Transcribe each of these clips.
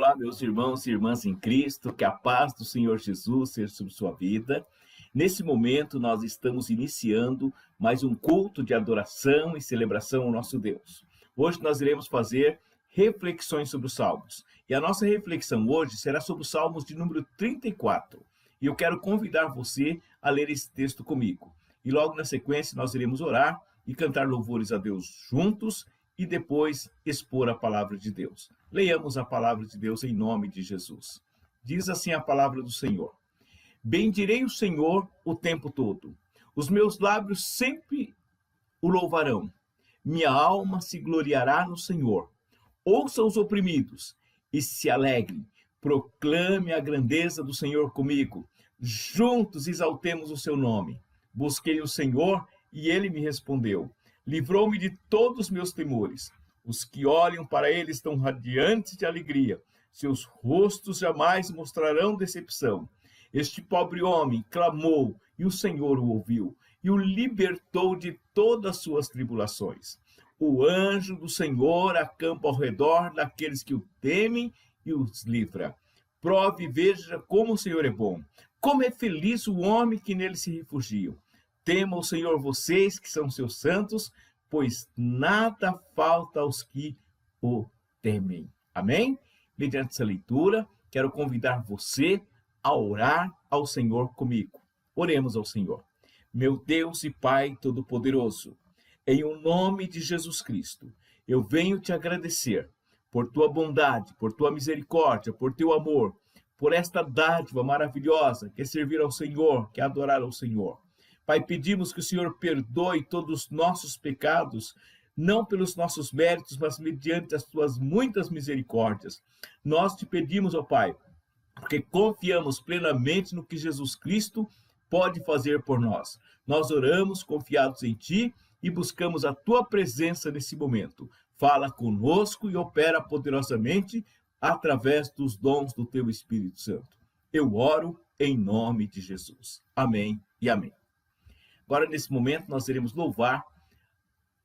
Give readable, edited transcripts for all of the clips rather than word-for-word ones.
Olá, meus irmãos e irmãs em Cristo, que a paz do Senhor Jesus seja sobre sua vida. Nesse momento, nós estamos iniciando mais um culto de adoração e celebração ao nosso Deus. Hoje nós iremos fazer reflexões sobre os Salmos. E a nossa reflexão hoje será sobre os Salmos de número 34. E eu quero convidar você a ler esse texto comigo. E logo na sequência nós iremos orar e cantar louvores a Deus juntos e depois expor a palavra de Deus. Leiamos a palavra de Deus em nome de Jesus. Diz assim a palavra do Senhor: Bendirei o Senhor o tempo todo. Os meus lábios sempre o louvarão. Minha alma se gloriará no Senhor. Ouça os oprimidos e se alegrem. Proclame a grandeza do Senhor comigo. Juntos exaltemos o seu nome. Busquei o Senhor e ele me respondeu. Livrou-me de todos os meus temores. Os que olham para ele estão radiantes de alegria. Seus rostos jamais mostrarão decepção. Este pobre homem clamou e o Senhor o ouviu e o libertou de todas as suas tribulações. O anjo do Senhor acampa ao redor daqueles que o temem e os livra. Prove e veja como o Senhor é bom. Como é feliz o homem que nele se refugia. Temam o Senhor vocês que são seus santos, pois nada falta aos que o temem. Amém? Mediante essa leitura, quero convidar você a orar ao Senhor comigo. Oremos ao Senhor. Meu Deus e Pai Todo-Poderoso, em o nome de Jesus Cristo, eu venho te agradecer por tua bondade, por tua misericórdia, por teu amor, por esta dádiva maravilhosa que é servir ao Senhor, que é adorar ao Senhor. Pai, pedimos que o Senhor perdoe todos os nossos pecados, não pelos nossos méritos, mas mediante as tuas muitas misericórdias. Nós te pedimos, ó Pai, porque confiamos plenamente no que Jesus Cristo pode fazer por nós. Nós oramos confiados em Ti e buscamos a Tua presença nesse momento. Fala conosco e opera poderosamente através dos dons do Teu Espírito Santo. Eu oro em nome de Jesus. Amém e amém. Agora, nesse momento, nós iremos louvar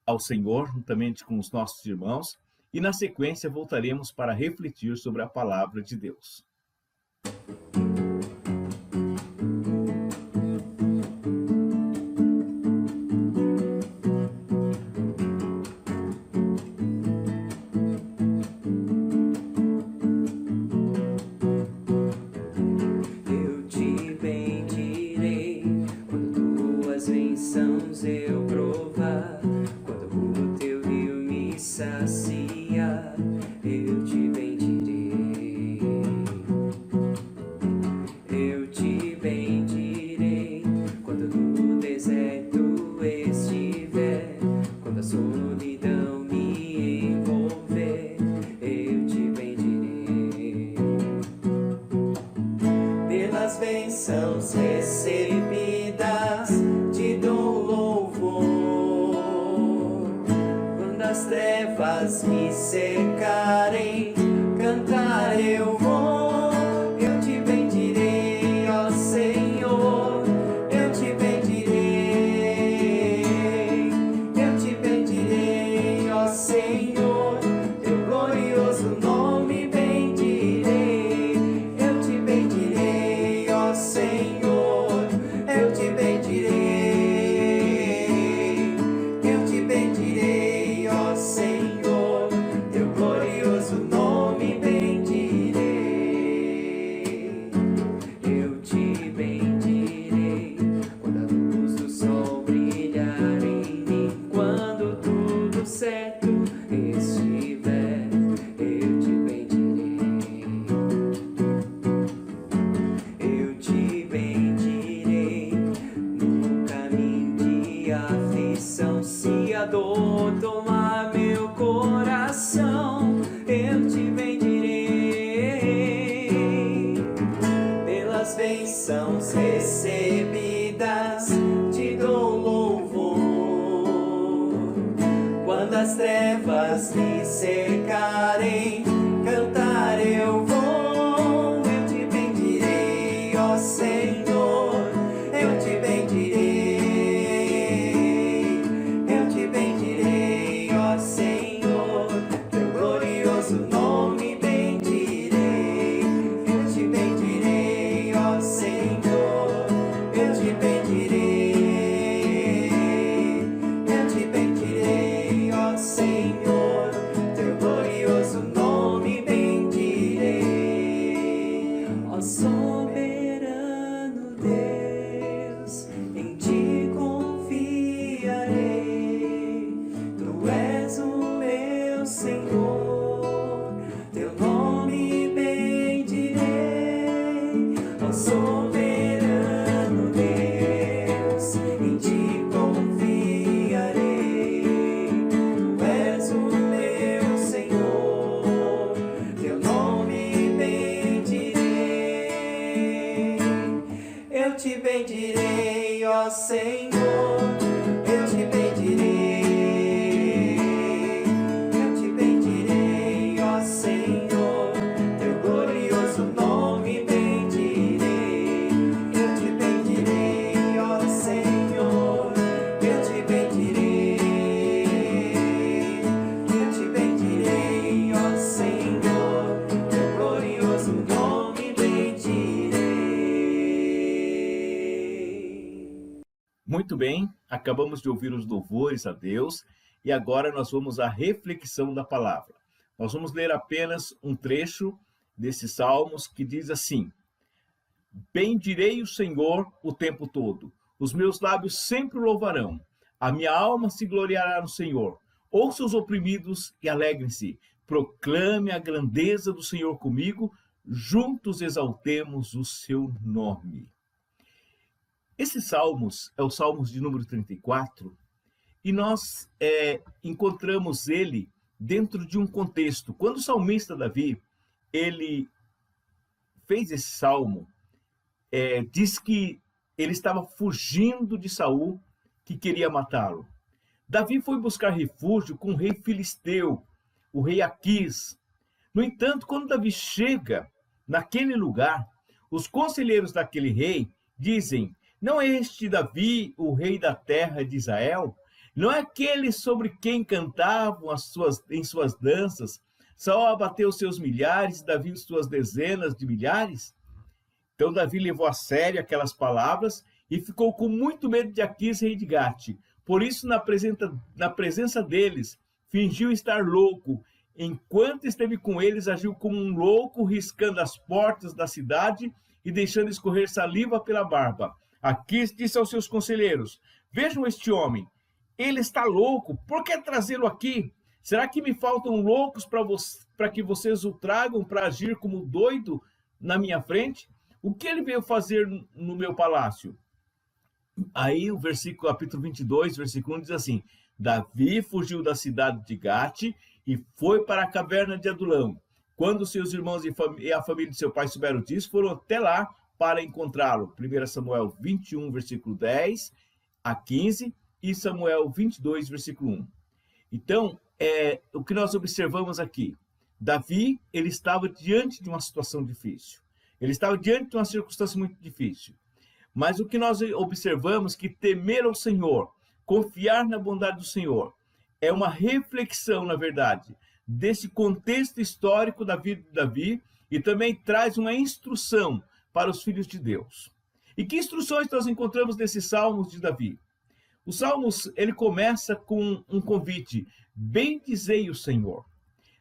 ao Senhor, juntamente com os nossos irmãos, e na sequência voltaremos para refletir sobre a palavra de Deus. Bênçãos recebidas, te dou louvor. Quando as trevas me cercarem, cantar eu vou. Eu te bendirei, ó Senhor, eu te bendirei. Eu te bendirei, ó Senhor, teu glorioso nome bendirei. Eu te bendirei, ó Senhor, eu te bendirei. Eu te bendirei, ó Senhor, teu glorioso nome bendirei. Eu te bendirei quando a luz do sol brilhar em mim, quando tudo certo estiver, eu te bendirei. Eu te bendirei no caminho de aflição. Se a dor tomar meu coração, eu te bendirei. Pelas bênçãos recebidas, te dou louvor. Quando as trevas me cercarem, cantar eu vou. Eu te bendirei, ó Senhor, eu te bendirei. Eu te bendirei, ó Senhor, teu glorioso nome bendirei. soberano Deus, em ti confiarei. Tu és o meu Senhor, teu nome bendirei. Ó soberano Deus, em ti confiarei. Tu és o meu Senhor, teu nome bendirei. Eu te bendirei, ó Senhor, eu te bendirei. Eu te bendirei, ó Senhor, teu glorioso nome bendirei. Eu te bendirei, ó Senhor, eu te bendirei. Eu te bendirei, ó Senhor, teu glorioso nome bendirei. Muito bem, acabamos de ouvir os louvores a Deus e agora nós vamos à reflexão da palavra. Nós vamos ler apenas um trecho desses salmos que diz assim: bendirei o Senhor o tempo todo, os meus lábios sempre o louvarão, a minha alma se gloriará no Senhor. Ouça os oprimidos e alegrem-se, proclame a grandeza do Senhor comigo, juntos exaltemos o seu nome. Esses salmos é o Salmos de número 34, e nós encontramos ele dentro de um contexto. Quando o salmista Davi, ele fez esse salmo, diz que ele estava fugindo de Saul, que queria matá-lo. Davi foi buscar refúgio com o rei filisteu, o rei Aquis. No entanto, quando Davi chega naquele lugar, os conselheiros daquele rei dizem: não é este Davi, o rei da terra de Israel? Não é aquele sobre quem cantavam em suas danças? Saul abateu seus milhares, Davi suas dezenas de milhares? Então Davi levou a sério aquelas palavras e ficou com muito medo de Aquis, rei de Gate. Por isso, na presença deles, fingiu estar louco. Enquanto esteve com eles, agiu como um louco, riscando as portas da cidade e deixando escorrer saliva pela barba. Aquis disse aos seus conselheiros: vejam este homem, ele está louco, por que trazê-lo aqui? Será que me faltam loucos para que vocês o tragam para agir como doido na minha frente? O que ele veio fazer no meu palácio? Aí o capítulo 22, versículo 1 diz assim: Davi fugiu da cidade de Gate e foi para a caverna de Adulão. Quando seus irmãos e a família de seu pai souberam disso, foram até lá para encontrá-lo. 1 Samuel 21, versículo 10 a 15 e Samuel 22, versículo 1. Então, o que nós observamos aqui, Davi, ele estava diante de uma situação difícil. Ele estava diante de uma circunstância muito difícil. Mas o que nós observamos que temer ao Senhor, confiar na bondade do Senhor, é uma reflexão, na verdade, desse contexto histórico da vida de Davi e também traz uma instrução para os filhos de Deus. E que instruções nós encontramos nesses salmos de Davi? Os salmos, ele começa com um convite: bendizei o Senhor.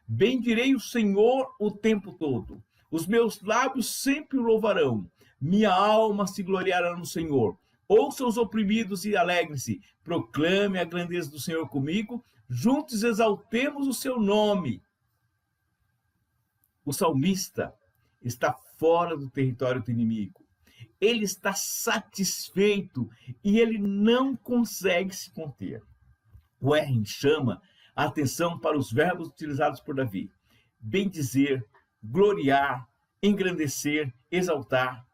Bendirei o Senhor o tempo todo. Os meus lábios sempre o louvarão. Minha alma se gloriará no Senhor. Ouça os oprimidos e alegrem-se. Proclame a grandeza do Senhor comigo. Juntos exaltemos o seu nome. O salmista está fora do território do inimigo. Ele está satisfeito e ele não consegue se conter. O Erren chama a atenção para os verbos utilizados por Davi: bendizer, gloriar, engrandecer, exaltar.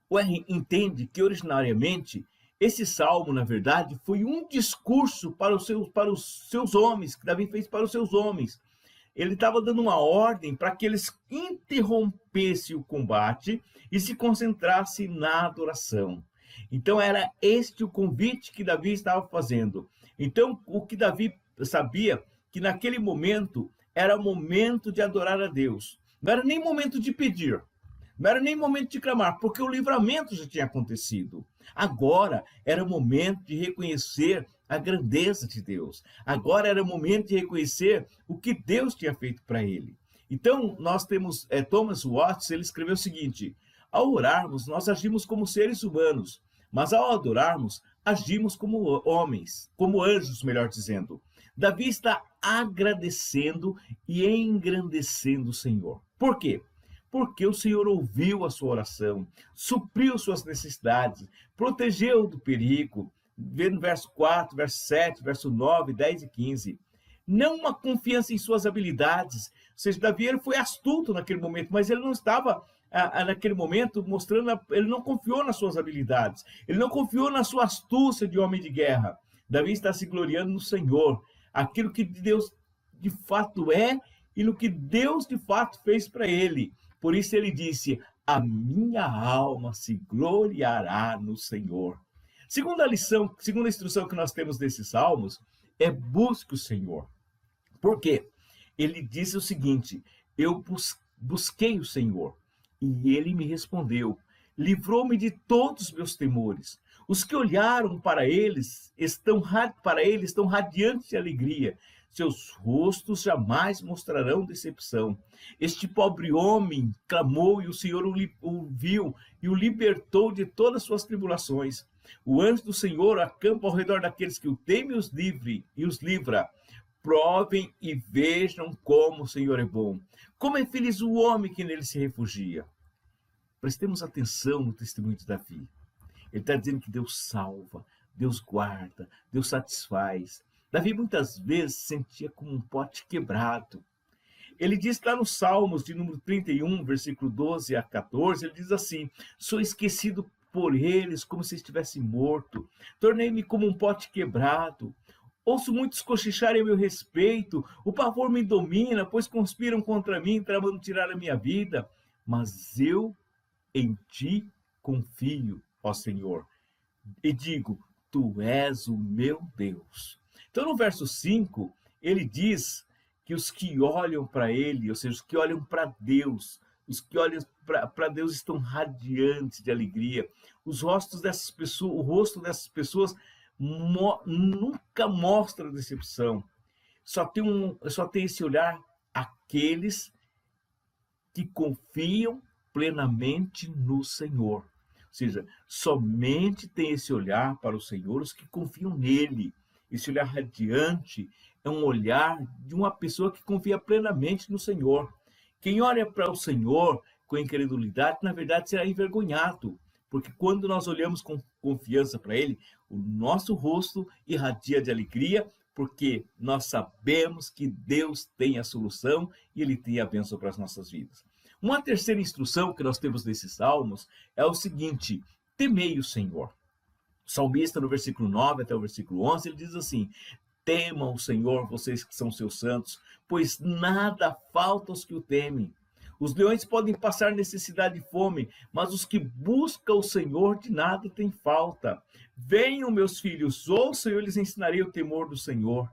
O Erren entende que originariamente esse salmo, na verdade, foi um discurso para os seus homens, que Davi fez para os seus homens. Ele estava dando uma ordem para que eles interrompessem o combate e se concentrassem na adoração. Então era este o convite que Davi estava fazendo. Então o que Davi sabia, que naquele momento era momento de adorar a Deus. Não era nem momento de pedir, não era nem momento de clamar, porque o livramento já tinha acontecido. Agora era momento de reconhecer a grandeza de Deus. Agora era momento de reconhecer o que Deus tinha feito para ele. Então, nós temos Thomas Watts, ele escreveu o seguinte: ao orarmos, nós agimos como seres humanos, mas ao adorarmos, agimos como homens, como anjos, melhor dizendo. Davi está agradecendo e engrandecendo o Senhor. Por quê? Porque o Senhor ouviu a sua oração, supriu suas necessidades, protegeu do perigo. Vê no verso 4, verso 7, verso 9, 10 e 15. Não uma confiança em suas habilidades. Ou seja, Davi ele foi astuto naquele momento, mas ele não estava, naquele momento, mostrando, ele não confiou nas suas habilidades. Ele não confiou na sua astúcia de homem de guerra. Davi está se gloriando no Senhor, aquilo que Deus de fato é e no que Deus de fato fez para ele. Por isso ele disse: a minha alma se gloriará no Senhor. Segunda lição, segunda instrução que nós temos desses salmos é: busque o Senhor. Por quê? Ele disse o seguinte: eu busquei o Senhor e ele me respondeu, livrou-me de todos os meus temores. Os que olharam para ele estão radiantes de alegria. Seus rostos jamais mostrarão decepção. Este pobre homem clamou e o Senhor o viu e o libertou de todas as suas tribulações. O anjo do Senhor acampa ao redor daqueles que o temem e os livra. Provem e vejam como o Senhor é bom. Como é feliz o homem que nele se refugia. Prestemos atenção no testemunho de Davi. Ele está dizendo que Deus salva, Deus guarda, Deus satisfaz. Davi muitas vezes se sentia como um pote quebrado. Ele diz lá nos Salmos de número 31, versículo 12 a 14, ele diz assim: sou esquecido por eles como se estivesse morto. Tornei-me como um pote quebrado. Ouço muitos cochicharem a meu respeito. O pavor me domina, pois conspiram contra mim, tramando tirar a minha vida. Mas eu em ti confio, ó Senhor, e digo: tu és o meu Deus. Então, no verso 5, ele diz que os que olham para ele, ou seja, os que olham para Deus, os que olham para Deus estão radiantes de alegria. Os rostos dessas pessoas, o rosto dessas pessoas nunca mostra decepção. Só tem esse olhar aqueles que confiam plenamente no Senhor. Ou seja, somente tem esse olhar para o Senhor os que confiam nele. Esse olhar radiante é um olhar de uma pessoa que confia plenamente no Senhor. Quem olha para o Senhor com incredulidade, na verdade, será envergonhado. Porque quando nós olhamos com confiança para ele, o nosso rosto irradia de alegria, porque nós sabemos que Deus tem a solução e ele tem a bênção para as nossas vidas. Uma terceira instrução que nós temos nesses salmos é o seguinte: temei o Senhor. O salmista, no versículo 9 até o versículo 11, ele diz assim: temam o Senhor, vocês que são seus santos, pois nada falta aos que o temem. Os leões podem passar necessidade e fome, mas os que buscam o Senhor de nada têm falta. Venham, meus filhos, ouçam e eu lhes ensinarei o temor do Senhor.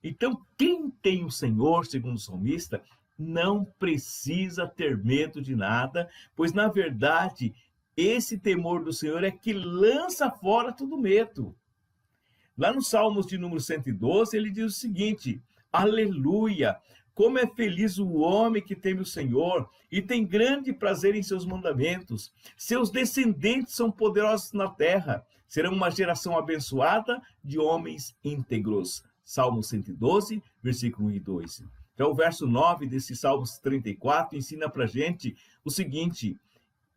Então, quem tem o Senhor, segundo o salmista, não precisa ter medo de nada, pois, na verdade, esse temor do Senhor é que lança fora todo medo. Lá nos Salmos de número 112, ele diz o seguinte: aleluia! Como é feliz o homem que teme o Senhor e tem grande prazer em seus mandamentos. Seus descendentes são poderosos na terra. Serão uma geração abençoada de homens íntegros. Salmo 112, versículo 1 e 2. Então, o verso 9 desse Salmo 34 ensina para a gente o seguinte: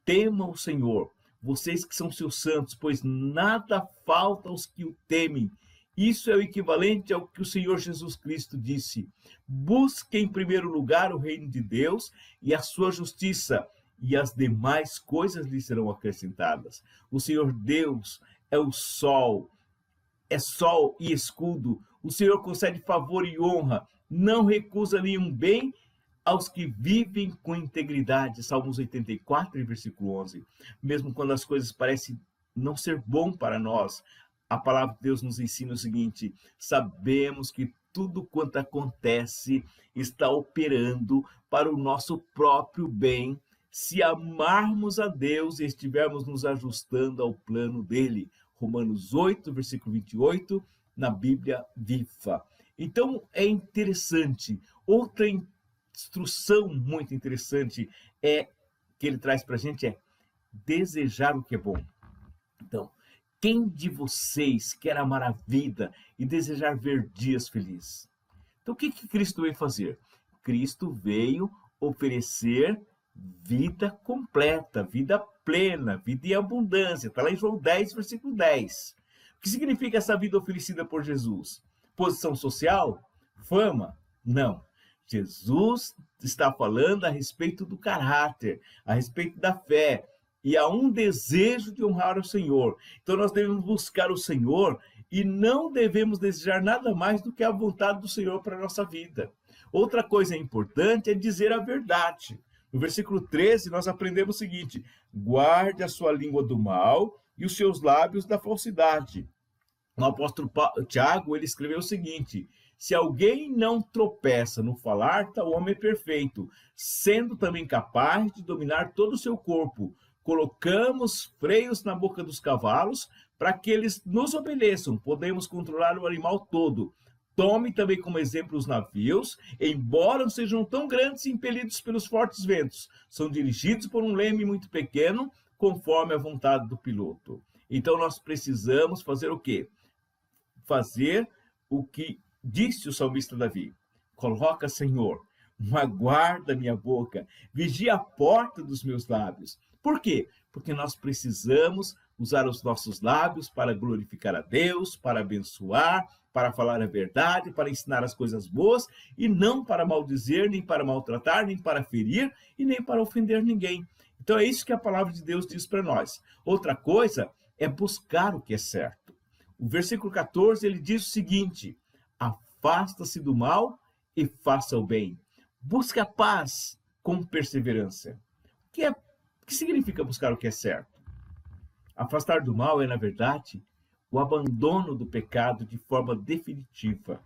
temam o Senhor, vocês que são seus santos, pois nada falta aos que o temem. Isso é o equivalente ao que o Senhor Jesus Cristo disse: busquem em primeiro lugar o reino de Deus e a sua justiça, e as demais coisas lhe serão acrescentadas. O Senhor Deus é o sol e escudo. O Senhor concede favor e honra, não recusa nenhum bem aos que vivem com integridade. Salmos 84, versículo 11. Mesmo quando as coisas parecem não ser bom para nós, a palavra de Deus nos ensina o seguinte: sabemos que tudo quanto acontece está operando para o nosso próprio bem, se amarmos a Deus e estivermos nos ajustando ao plano dele. Romanos 8, versículo 28, na Bíblia Viva. Então, é interessante. Outra instrução muito interessante que ele traz para a gente é desejar o que é bom. Então, quem de vocês quer amar a vida e desejar ver dias felizes? Então, o que Cristo veio fazer? Cristo veio oferecer vida completa, vida plena, vida em abundância. Está lá em João 10, versículo 10. O que significa essa vida oferecida por Jesus? Posição social? Fama? Não. Jesus está falando a respeito do caráter, a respeito da fé, e há um desejo de honrar o Senhor. Então nós devemos buscar o Senhor e não devemos desejar nada mais do que a vontade do Senhor para a nossa vida. Outra coisa importante é dizer a verdade. No versículo 13 nós aprendemos o seguinte: guarde a sua língua do mal e os seus lábios da falsidade. O apóstolo Tiago, ele escreveu o seguinte: se alguém não tropeça no falar, tal homem é perfeito, sendo também capaz de dominar todo o seu corpo. Colocamos freios na boca dos cavalos para que eles nos obedeçam. Podemos controlar o animal todo. Tome também como exemplo os navios, embora não sejam tão grandes e impelidos pelos fortes ventos. São dirigidos por um leme muito pequeno, conforme a vontade do piloto. Então nós precisamos fazer o quê? Fazer o que disse o salmista Davi: coloca, Senhor, uma guarda minha boca, vigia a porta dos meus lábios. Por quê? Porque nós precisamos usar os nossos lábios para glorificar a Deus, para abençoar, para falar a verdade, para ensinar as coisas boas, e não para maldizer, nem para maltratar, nem para ferir, e nem para ofender ninguém. Então é isso que a palavra de Deus diz para nós. Outra coisa é buscar o que é certo. O versículo 14, ele diz o seguinte: afasta-se do mal e faça o bem. Busca a paz com perseverança. O que significa buscar o que é certo? Afastar do mal é, na verdade, o abandono do pecado de forma definitiva.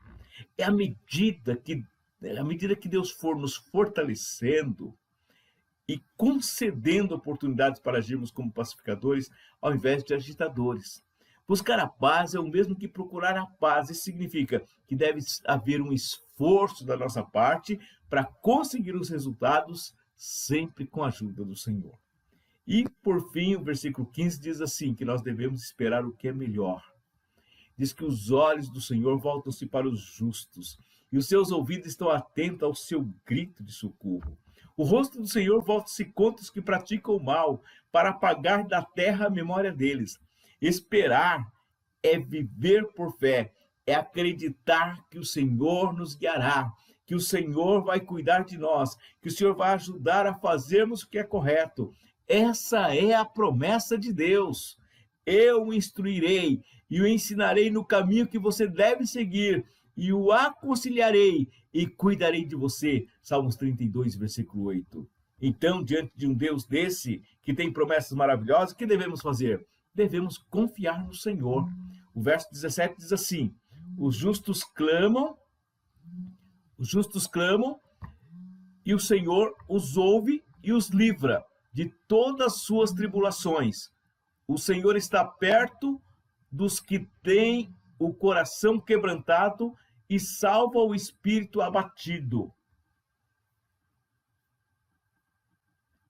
É à medida que Deus for nos fortalecendo e concedendo oportunidades para agirmos como pacificadores, ao invés de agitadores. Buscar a paz é o mesmo que procurar a paz. Isso significa que deve haver um esforço da nossa parte para conseguir os resultados, sempre com a ajuda do Senhor. E, por fim, o versículo 15 diz assim, que nós devemos esperar o que é melhor. Diz que os olhos do Senhor voltam-se para os justos, e os seus ouvidos estão atentos ao seu grito de socorro. O rosto do Senhor volta-se contra os que praticam o mal, para apagar da terra a memória deles. Esperar é viver por fé, é acreditar que o Senhor nos guiará, que o Senhor vai cuidar de nós, que o Senhor vai ajudar a fazermos o que é correto. Essa é a promessa de Deus. Eu o instruirei e o ensinarei no caminho que você deve seguir, e o aconselharei e cuidarei de você. Salmos 32, versículo 8. Então, diante de um Deus desse, que tem promessas maravilhosas, o que devemos fazer? Devemos confiar no Senhor. O verso 17 diz assim: os justos clamam, e o Senhor os ouve e os livra de todas as suas tribulações. O Senhor está perto dos que têm o coração quebrantado e salva o espírito abatido.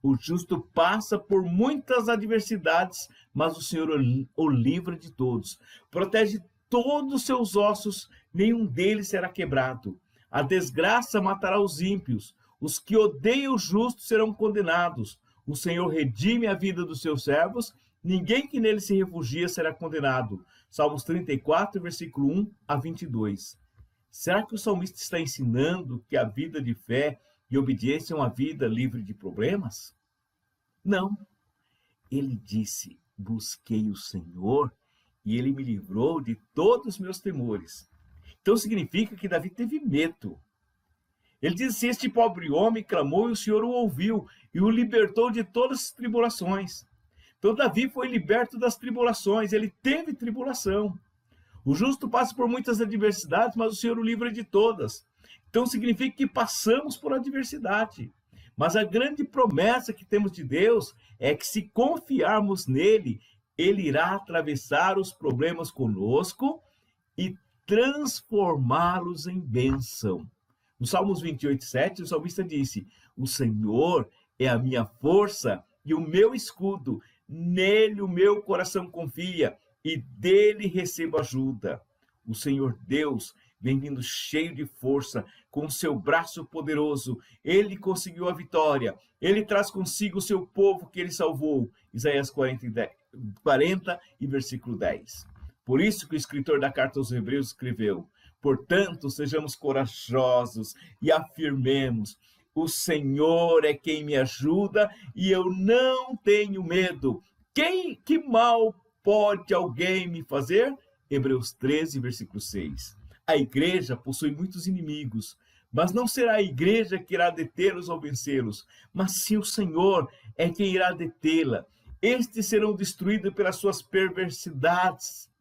O justo passa por muitas adversidades, mas o Senhor o livra de todos. Protege todos os seus ossos, nenhum deles será quebrado. A desgraça matará os ímpios. Os que odeiam o justo serão condenados. O Senhor redime a vida dos seus servos. Ninguém que nele se refugia será condenado. Salmos 34, versículo 1 a 22. Será que o salmista está ensinando que a vida de fé e obediência é uma vida livre de problemas? Não. Ele disse: busquei o Senhor e ele me livrou de todos os meus temores. Então significa que Davi teve medo. Ele diz assim: este pobre homem clamou e o Senhor o ouviu e o libertou de todas as tribulações. Então Davi foi liberto das tribulações, ele teve tribulação. O justo passa por muitas adversidades, mas o Senhor o livra de todas. Então significa que passamos por adversidade. Mas a grande promessa que temos de Deus é que, se confiarmos nele, ele irá atravessar os problemas conosco e transformá-los em bênção. No Salmos 28:7, o salmista disse: o Senhor é a minha força e o meu escudo, nele o meu coração confia e dele recebo ajuda. O Senhor Deus vem vindo cheio de força, com seu braço poderoso. Ele conseguiu a vitória. Ele traz consigo o seu povo que ele salvou. Isaías 40 e versículo 10. Por isso que o escritor da carta aos Hebreus escreveu: portanto, sejamos corajosos e afirmemos: o Senhor é quem me ajuda e eu não tenho medo. Que mal pode alguém me fazer? Hebreus 13, versículo 6. A igreja possui muitos inimigos, mas não será a igreja que irá detê-los ou vencê-los, mas sim o Senhor é quem irá detê-la. Estes serão destruídos pelas suas perversidades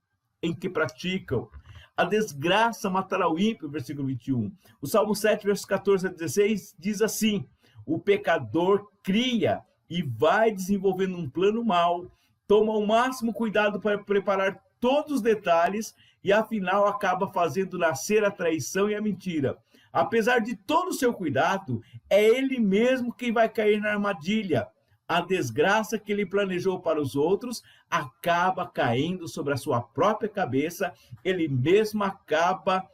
em que praticam. A desgraça matará o ímpio, versículo 21. O Salmo 7, versos 14 a 16, diz assim: o pecador cria e vai desenvolvendo um plano mau, toma o máximo cuidado para preparar todos os detalhes e, afinal, acaba fazendo nascer a traição e a mentira. Apesar de todo o seu cuidado, é ele mesmo quem vai cair na armadilha. A desgraça que ele planejou para os outros acaba caindo sobre a sua própria cabeça, ele mesmo acaba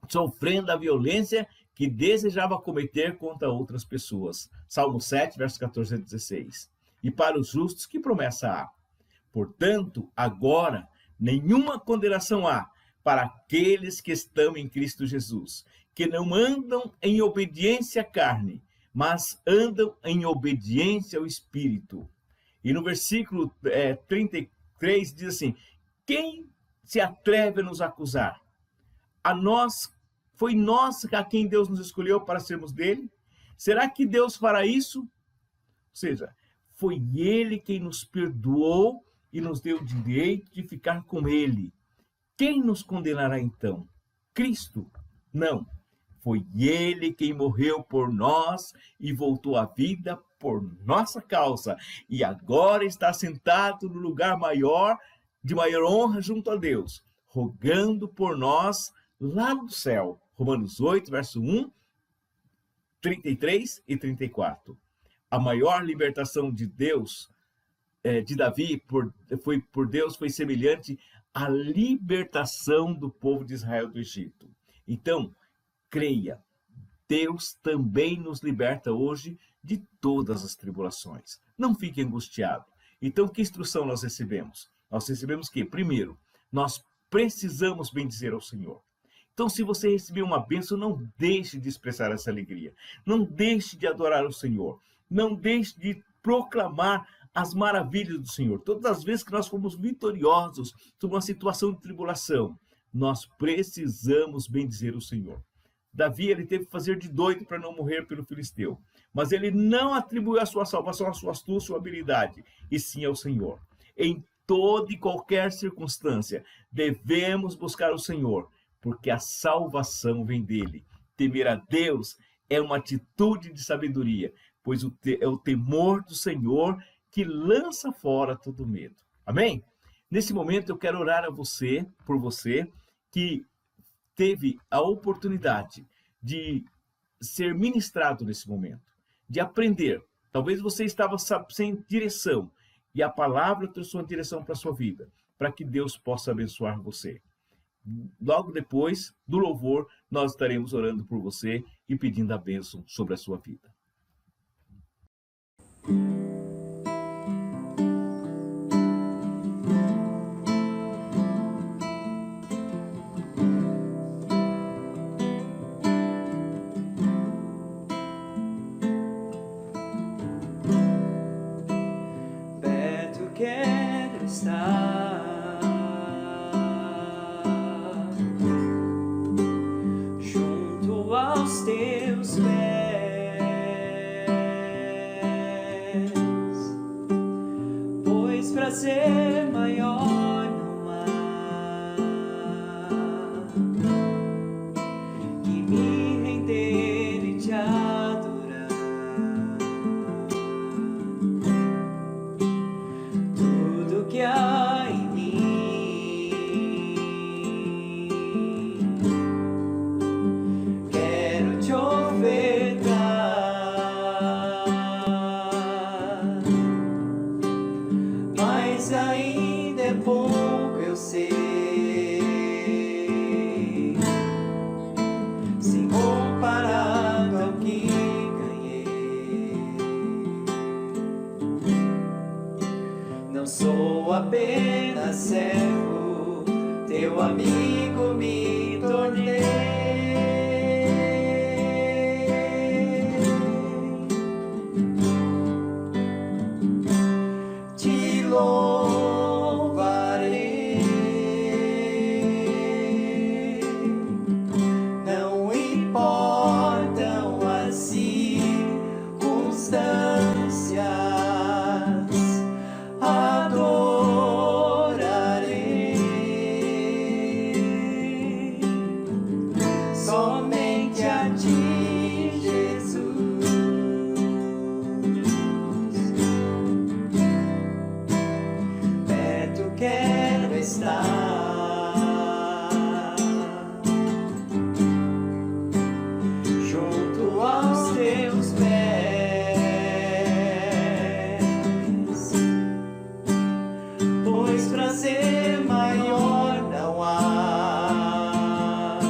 sofrendo a violência que desejava cometer contra outras pessoas. Salmo 7, versos 14 a 16. E para os justos, que promessa há? Portanto, agora, nenhuma condenação há para aqueles que estão em Cristo Jesus, que não andam em obediência à carne, mas andam em obediência ao Espírito. E no versículo 33 diz assim: quem se atreve a nos acusar? Foi nós a quem Deus nos escolheu para sermos dele? Será que Deus fará isso? Ou seja, foi ele quem nos perdoou e nos deu o direito de ficar com ele. Quem nos condenará então? Cristo? Não. Foi ele quem morreu por nós e voltou à vida por nossa causa. E agora está sentado no lugar maior, de maior honra junto a Deus, rogando por nós lá no céu. Romanos 8, verso 1, 33 e 34. A maior libertação de Deus, de Davi, por Deus, foi semelhante à libertação do povo de Israel do Egito. Então, creia, Deus também nos liberta hoje de todas as tribulações. Não fique angustiado. Então, que instrução nós recebemos? Nós recebemos que, primeiro, nós precisamos bendizer ao Senhor. Então, se você receber uma bênção, não deixe de expressar essa alegria. Não deixe de adorar o Senhor. Não deixe de proclamar as maravilhas do Senhor. Todas as vezes que nós fomos vitoriosos sobre uma situação de tribulação, nós precisamos bendizer o Senhor. Davi, ele teve que fazer de doido para não morrer pelo filisteu. Mas ele não atribuiu a sua salvação à sua astúcia ou habilidade, e sim ao Senhor. Em toda e qualquer circunstância, devemos buscar o Senhor, porque a salvação vem dele. Temer a Deus é uma atitude de sabedoria, pois é o temor do Senhor que lança fora todo medo. Amém? Nesse momento eu quero orar por você que teve a oportunidade de ser ministrado nesse momento, de aprender. Talvez você estava sem direção e a palavra trouxe uma direção para a sua vida, para que Deus possa abençoar você. Logo depois do louvor, nós estaremos orando por você e pedindo a bênção sobre a sua vida. Perto quero estar, junto aos teus pés, pois prazer maior não há que me render e te adorar. Tudo que há em mim, quero mas ainda é pouco, eu sei. Se comparado ao que ganhei, não sou apenas servo, teu amigo me tornei. Te louvarei, não importam as circunstâncias, adorarei somente a ti, Jesus. Perto quero estar, junto aos teus pés, pois prazer maior não há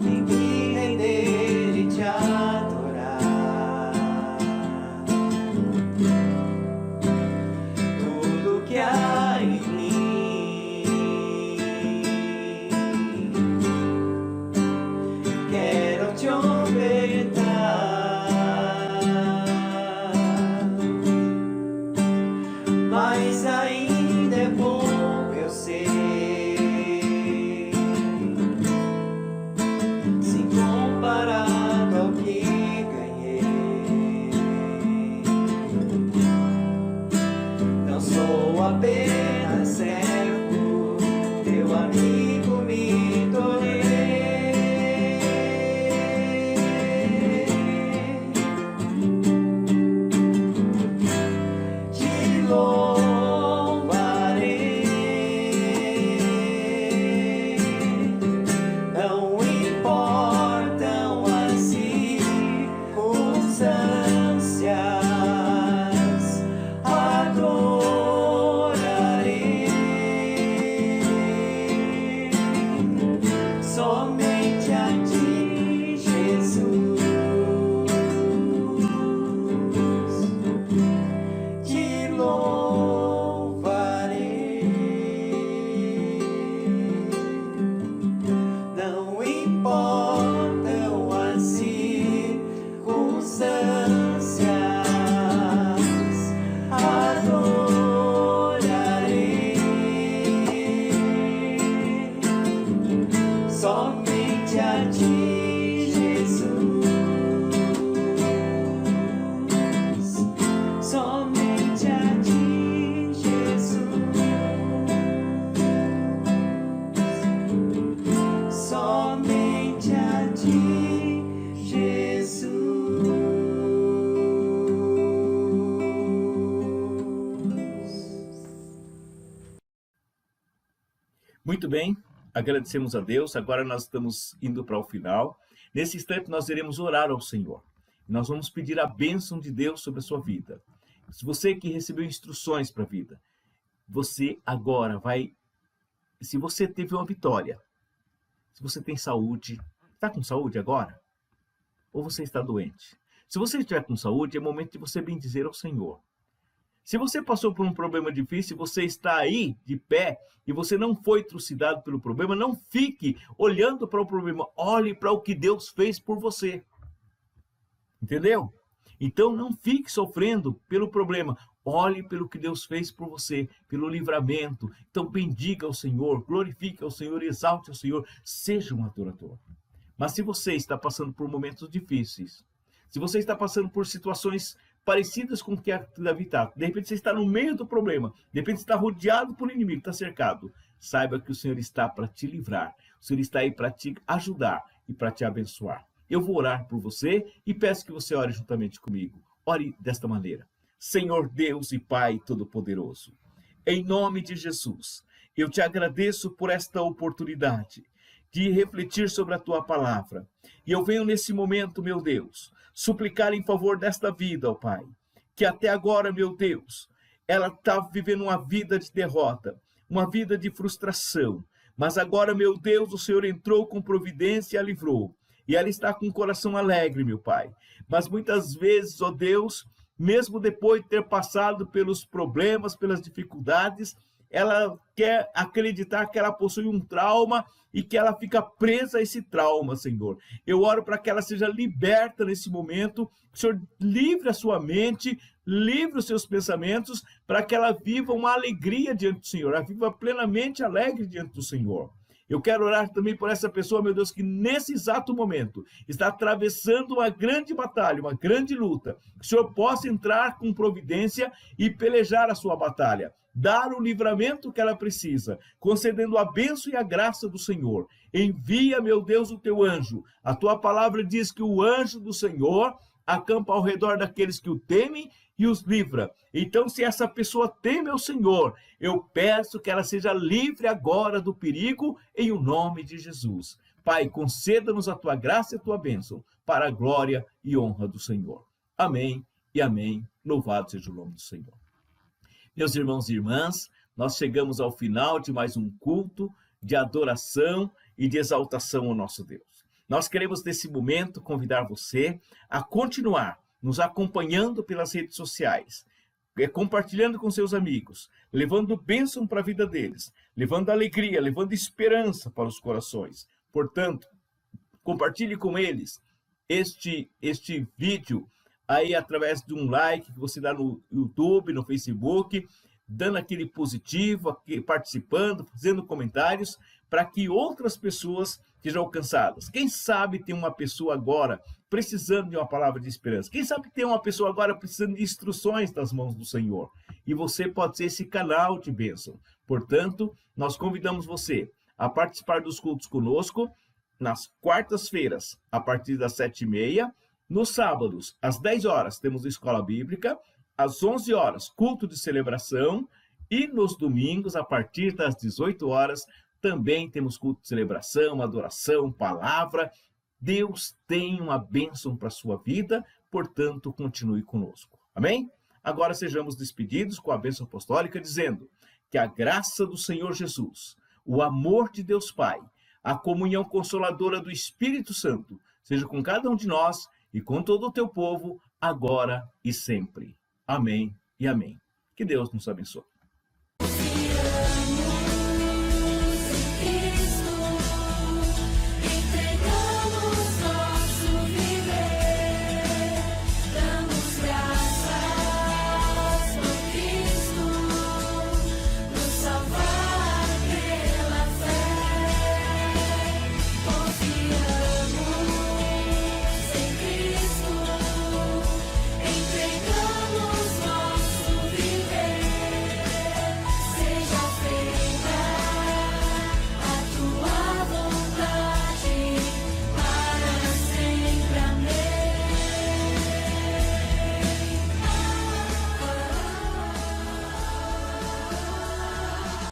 em me render e te adorar. Tudo que há em mim quero te ofertar, mas ainda é pouco, eu sei. Se comparado ao que ganhei, não sou apenas servo, teu amigo me tornei. Te louvarei, não importam as circunstâncias, adorarei somente a ti, Jesus. Te louvarei, não importam as circunstâncias, adorarei somente a ti, Jesus. Somente a ti, Jesus. Somente a ti, Jesus. Muito bem, agradecemos a Deus. Agora nós estamos indo para o final. Nesse instante nós iremos orar ao Senhor. Nós vamos pedir a bênção de Deus sobre a sua vida. Se você que recebeu instruções para a vida, você agora vai... Se você teve uma vitória, se você tem saúde, está com saúde agora? Ou você está doente? Se você estiver com saúde, é momento de você bendizer ao Senhor. Se você passou por um problema difícil, você está aí de pé e você não foi trucidado pelo problema, não fique olhando para o problema, olhe para o que Deus fez por você. Entendeu? Então não fique sofrendo pelo problema, olhe pelo que Deus fez por você, pelo livramento. Então bendiga ao Senhor, glorifique ao Senhor, exalte ao Senhor, seja um adorador. Mas se você está passando por momentos difíceis, se você está passando por situações parecidas com o que a Davi está, de repente você está no meio do problema, de repente você está rodeado por inimigo, está cercado, saiba que o Senhor está para te livrar, o Senhor está aí para te ajudar e para te abençoar. Eu vou orar por você e peço que você ore juntamente comigo. Ore desta maneira. Senhor Deus e Pai Todo-Poderoso, em nome de Jesus, eu te agradeço por esta oportunidade de refletir sobre a tua palavra. E eu venho nesse momento, meu Deus, suplicar em favor desta vida, ó Pai, que até agora, meu Deus, ela está vivendo uma vida de derrota, uma vida de frustração. Mas agora, meu Deus, o Senhor entrou com providência e a livrou. E ela está com o coração alegre, meu Pai. Mas muitas vezes, ó Deus, mesmo depois de ter passado pelos problemas, pelas dificuldades, ela quer acreditar que ela possui um trauma e que ela fica presa a esse trauma, Senhor. Eu oro para que ela seja liberta nesse momento, que o Senhor livre a sua mente, livre os seus pensamentos, para que ela viva uma alegria diante do Senhor, ela viva plenamente alegre diante do Senhor. Eu quero orar também por essa pessoa, meu Deus, que nesse exato momento está atravessando uma grande batalha, uma grande luta. Que o Senhor possa entrar com providência e pelejar a sua batalha. Dar o livramento que ela precisa, concedendo a bênção e a graça do Senhor. Envia, meu Deus, o teu anjo. A tua palavra diz que o anjo do Senhor acampa ao redor daqueles que o temem e os livra. Então, se essa pessoa teme ao Senhor, eu peço que ela seja livre agora do perigo, em o nome de Jesus. Pai, conceda-nos a tua graça e a tua bênção, para a glória e honra do Senhor. Amém e amém. Louvado seja o nome do Senhor. Meus irmãos e irmãs, nós chegamos ao final de mais um culto de adoração e de exaltação ao nosso Deus. Nós queremos, nesse momento, convidar você a continuar nos acompanhando pelas redes sociais, compartilhando com seus amigos, levando bênção para a vida deles, levando alegria, levando esperança para os corações. Portanto, compartilhe com eles este vídeo aí através de um like que você dá no YouTube, no Facebook, dando aquele positivo, participando, fazendo comentários, para que outras pessoas sejam alcançadas. Quem sabe tem uma pessoa agora precisando de uma palavra de esperança. Quem sabe tem uma pessoa agora precisando de instruções das mãos do Senhor. E você pode ser esse canal de bênção. Portanto, nós convidamos você a participar dos cultos conosco nas quartas-feiras, a partir das 7h30. Nos sábados, às 10 horas, temos a Escola Bíblica. Às 11 horas, culto de celebração. E nos domingos, a partir das 18 horas, também temos culto de celebração, adoração, palavra. Deus tem uma bênção para a sua vida, portanto, continue conosco. Amém? Agora sejamos despedidos com a bênção apostólica, dizendo que a graça do Senhor Jesus, o amor de Deus Pai, a comunhão consoladora do Espírito Santo, seja com cada um de nós e com todo o teu povo, agora e sempre. Amém e amém. Que Deus nos abençoe.